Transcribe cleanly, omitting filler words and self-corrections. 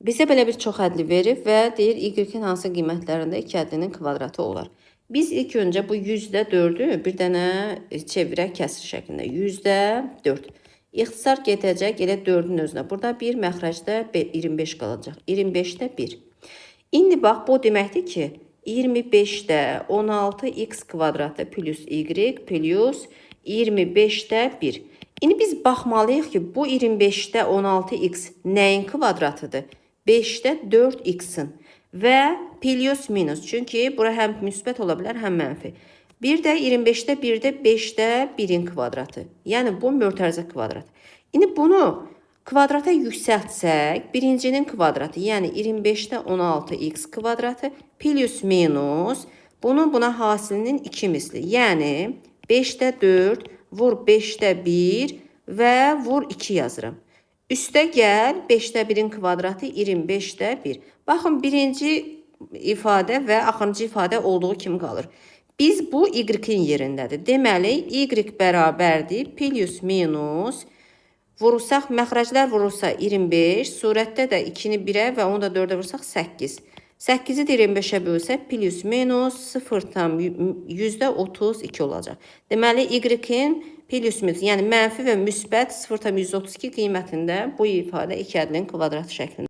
Bizə belə bir çox ədli verib və deyir y-in hansı qiymətlərində 2 ədlinin kvadratı olar. Biz ilk öncə bu 100-4-ü bir dənə çevirək kəsr şəklində. 100-4. İxtisar gedəcək elə 4-ün özünə. Burada 1 məxrəcdə 25 qalacaq. 25-də 1. İndi bax, bu deməkdir ki, 25-də 16x kvadratı plus y plus 25-də 1. İndi biz baxmalıyıq ki, bu 25-də 16x nəyin kvadratıdır? 5-də 4x-in və plus minus. Çünki bura həm müsbət ola bilər, həm mənfi. Bir də 25-də 1-də 5-də 1-in kvadratı. Yəni bu mötərizə kvadratı. İndi bunu kvadrata yüksəltsək, birincinin kvadratı, yəni 25-də 16x kvadratı plus minus bunun buna hasilinin 2 misli. Yəni 5-də 4 vur 5-də 1 və vur 2 yazıram. Üstə gəl 5-də 1-in kvadratı 25-də 1. Baxın, birinci ifadə və axırıncı ifadə olduğu kimi qalır. Biz bu y-in yerindədir. Deməli, y bərabərdir plus minus. Vurursaq, məxrəclər vurursa 25, surətdə də 2-ni 1-ə və onu da 4-ə vursaq 8. 8-i 25-ə bölsək plus minus 0,32 olacaq. Deməli, y-in plus minus, yəni mənfi və müsbət 0,132 qiymətində bu ifadə 2 ədlin kvadratı şəklində.